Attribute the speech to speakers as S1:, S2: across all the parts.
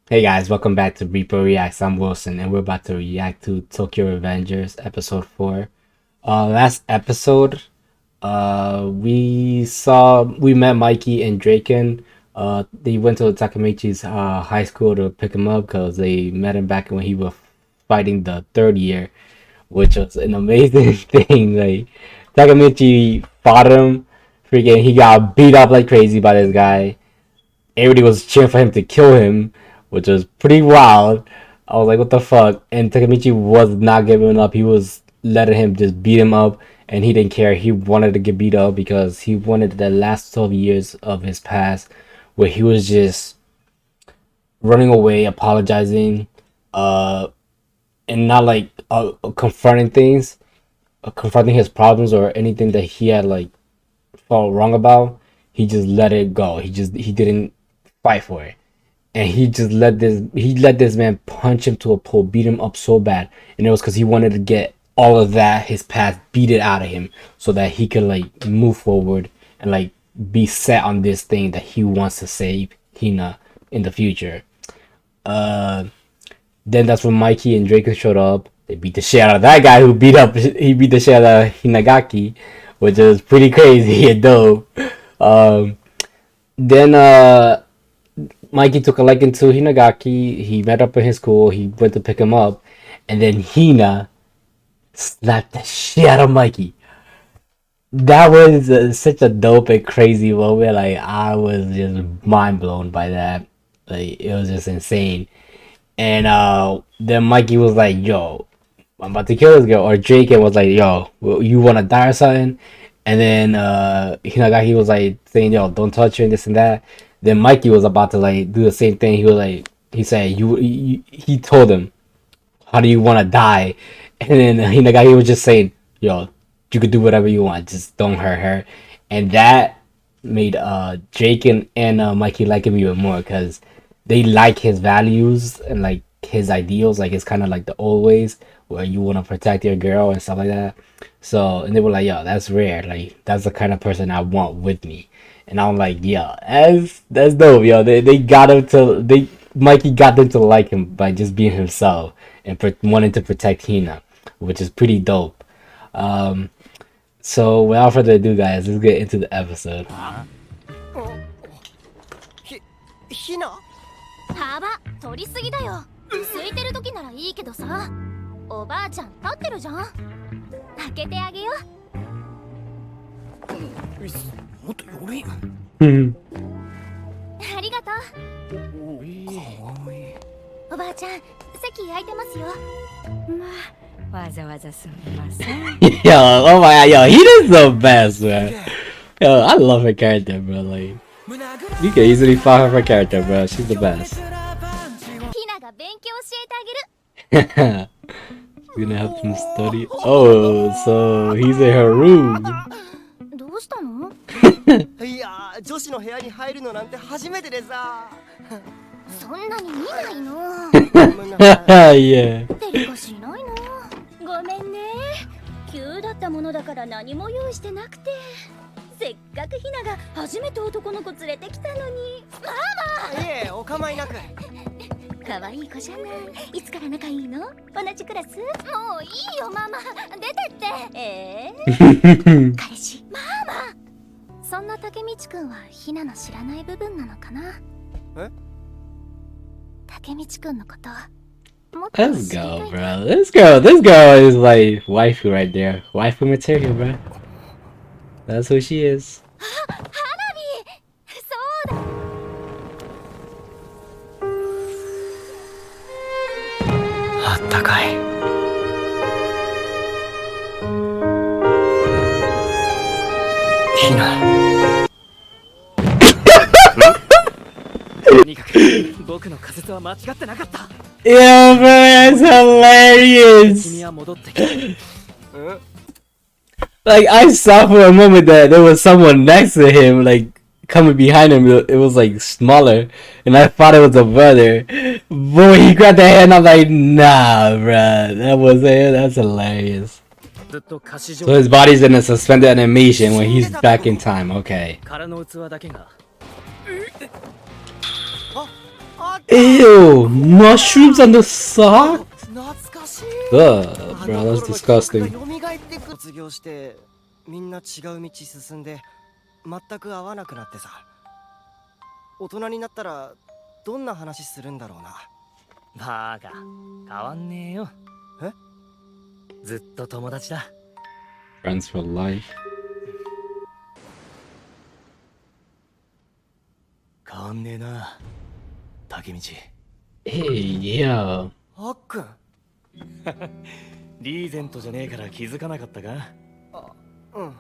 S1: Hey guys, welcome back to Reaper Reacts. I'm Wilson, and we're about to react to Tokyo Revengers episode 4. Last episode, we met Mikey and Draken. They went to Takemichi's high school to pick him up because they met him back when he was fighting the third year, which was an amazing thing. Like Takemichi fought him, freaking he got beat up like crazy by this guy. Everybody was cheering for him to kill him, which was pretty wild. I was like, what the fuck? And Takemichi was not giving up. He was letting him just beat him up, and he didn't care. He wanted to get beat up because he wanted the last 12 years of his past where he was just running away, apologizing, uh, and not like confronting things, confronting his problems or anything that he had like felt wrong about. He just let it go. He didn't fight for it, and he let this man punch him to a pole, beat him up so bad, and it was because he wanted to get all of that his past beat it out of him so that he could like move forward and like be set on this thing that he wants to save Hina in the future. Uh, then that's when Mikey and Draken showed up. They beat the shit out of that guy who beat the shit out of Hinagaki, which is pretty crazy and dope. Um, then Mikey took a liking to Hinagaki. He met up in his school. He went to pick him up, and then Hina slapped the shit out of Mikey. That was such a dope and crazy moment. Like I was just mind blown by that. Like it was just insane. And then Mikey was like, "Yo, I'm about to kill this girl." Or Jake was like, "Yo, you wanna die or something?" And then Hinagaki was like saying, "Yo, don't touch her," and this and that. Then Mikey was about to like do the same thing. He was like, he said, he told him, "How do you want to die?" And then Hinagaki was just saying, "Yo, you could do whatever you want, just don't hurt her." And that made Jake and Mikey like him even more because they like his values and like his ideals. Like it's kind of like the old ways where you want to protect your girl and stuff like that. So and they were like, "Yo, that's rare. Like that's the kind of person I want with me." And I'm like, "Yo, that's dope, yo." They got him to they Mikey got them to like him by just being himself and wanting to protect Hina, which is pretty dope. Um, so without further ado, guys, let's get into the episode.
S2: ひな
S3: 幅取りすぎだよ。空いてる時ならいいけどさ、おばあちゃん立ってるじゃん。開けてあげよ
S2: もっと呼べよ
S3: う。ありがとう。
S2: かわいい
S3: おばあちゃん、席空いてますよ。
S4: まあ、わざわざすみません。
S1: Yo, oh my god, yo, he is the best, man. Yo, I love her character, bro. Like, you can easily follow her character, bro. She's the best.
S3: ひなが勉強教えてあげる。
S1: She's gonna help him study. Oh, so he's in her room.
S3: どうしたの？
S2: いやー女子の部屋に入るのなんて初めてでさ
S3: そんなに見ないの。
S2: ごめんなさい
S1: Yeah.
S3: デリカシーないの。ごめんね。急だったものだから何も用意してなくて。せっかくひなが初めて男の子連れてきたのに。マ
S2: いえお構いなく
S3: マ。可愛い子じゃない。いつから仲いいの？同じクラス？もういいよママ。出てって。彼氏。ママ。そんな竹道くんはひなの知らない部分なのかな。
S2: え？
S3: 竹道くんのこと。
S1: Let's go, bro. This girl is like waifu right there. Waifu material, bro. That's who she is.
S3: 花火そうだ
S2: あったかいひなとにかく僕の仮説は間違ってなかった
S1: Yeah, bro, that's hilarious.
S2: 君は戻ってきて
S1: Like I saw for a moment that there was someone next to him, like coming behind him. It was like smaller, and I thought it was a brother. But when he grabbed that hand, I'm like, nah, bruh, that was it. That's hilarious.
S2: ずっと歌詞上
S1: So his body's in a suspended animation when he's back in time. Okay.
S2: 空の器だけがああっ
S1: Ew! Mushrooms on the sock?
S2: 懐かしい
S1: Ugh, bro, that's disgusting.
S2: 卒業してみんな違う道進んで全く合わなくなってさ。大人になったらどんな話するんだろうな。バカ、変わんねえよ。え？ずっと友達だ。
S1: Friends for life.
S2: 変わんねえな、竹道。
S1: Hey, yeah.
S2: あっくん。リーゼントじゃねえから気づかなかったか？うん。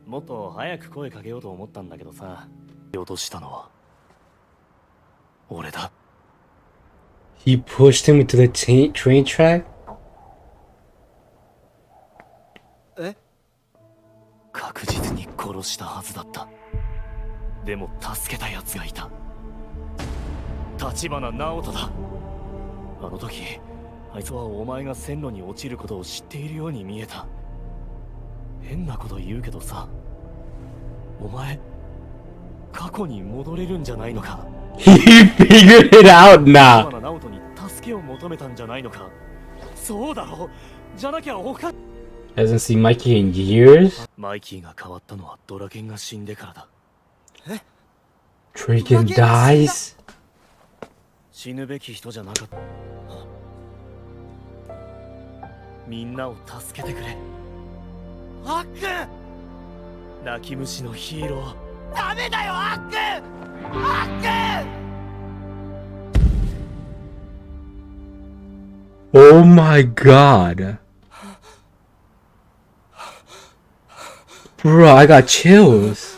S2: もっと早く声かけようと思ったんだけどさ。落としたのは俺だ。
S1: He pushed him into the train track?
S2: え？確実に殺したはずだった。でも助けた奴がいた。橘直人だ。あの時あいつはお前が線路に落ちることを知っているように見えた。変なこと言うけどさ、お前過去に戻れるんじゃないのか。
S1: He figured it out now.
S2: 橘直人に助けを求めたんじゃないのか。そうだろ。じゃなきゃ他
S1: Hasn't seen Mikey in years?
S2: マイキーが変わったのはドラケンが死んでからだ。え？
S1: Draken dies?
S2: 死ぬべき人じゃなかった。みんなを助けてくれ。アックン！泣き虫のヒーロー。ダメだよ、アックン！アックン！
S1: Oh my god. Bro, I got chills.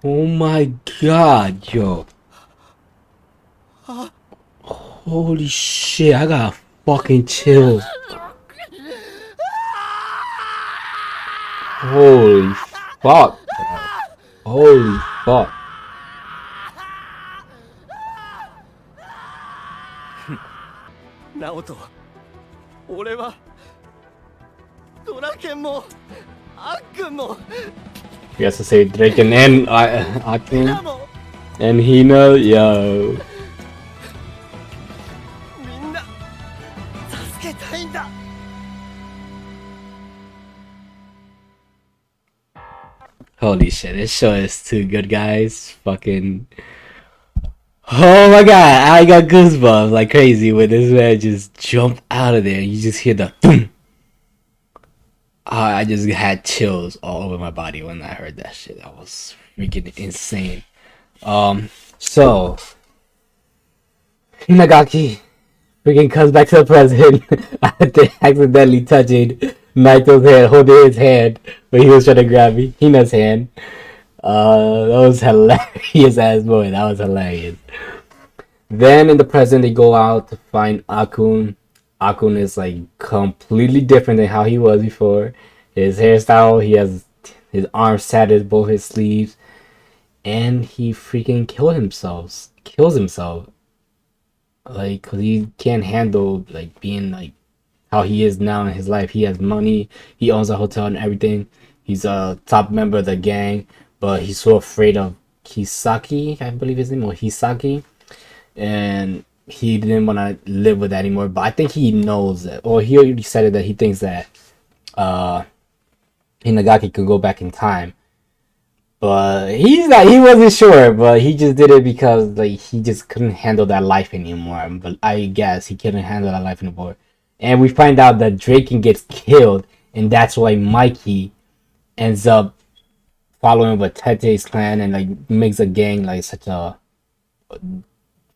S1: Oh my god, yo. Holy shit, I got fucking chills. Holy fuck, bro. Holy fuck.
S2: ナオト、俺はドラケンもアックンも
S1: You have to say Draken and Akkun
S2: ナも
S1: and Hina, yo.
S2: みんな助けたいんだ。
S1: Holy shit, this show is too good, guys. Fucking. Oh my god, I got goosebumps like crazy when this man just jumped out of there. You just hear the boom. I just had chills all over my body when I heard that shit. That was freaking insane. So Hinagaki freaking comes back to the present after accidentally touching Naito's hand, holding his hand when he was trying to grab Hina's hand. That was hilarious ass boy. That was hilarious. Then in the present, they go out to find Akkun. Akkun is like completely different than how he was before. His hairstyle, he has his arms tatted, both his sleeves, and he freaking kills himself. Like, cause he can't handle like being like how he is now in his life. He has money, he owns a hotel and everything. He's a top member of the gang, but he's so afraid of Kisaki, I believe his name, or Hisaki, and he didn't want to live with that anymore. But I think he knows that, or he already said it, that he thinks that Hinagaki could go back in time. But he wasn't sure, but he just did it because like he just couldn't handle that life anymore. But I guess he couldn't handle that life anymore. And we find out that Draken gets killed, and that's why Mikey ends up following with Tete's clan and like makes a gang like such a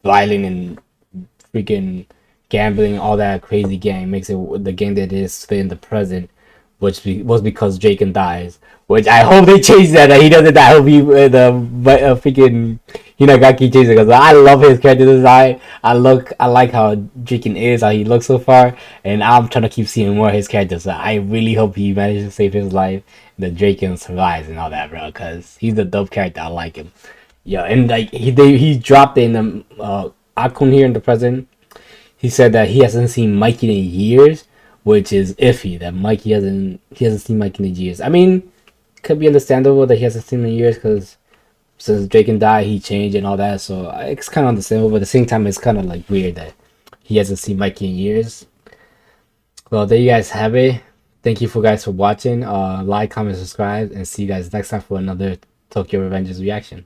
S1: violent and freaking gambling, all that crazy gang, makes it the gang that is in the present, which was because Draken dies. Which I hope they change that he doesn't die. I hope he freaking Hinagaki changes it, because I love his character design. I like how Draken is, how he looks so far, and I'm trying to keep seeing more of his character. So I really hope he manages to save his life, that Draken survives and all that, bro. Because he's a dope character. I like him. Yeah, and like he dropped in the Akkun here in the present. He said that he hasn't seen Mikey in years, which is iffy. That he hasn't seen Mikey in years. I mean, could be understandable that he hasn't seen him in years because since Draken died, he changed and all that. So it's kind of understandable, but at the same time, it's kind of like weird that he hasn't seen Mikey in years. Well, there you guys have it. Thank you for guys for watching. Like, comment, subscribe, and see you guys next time for another Tokyo Revengers reaction.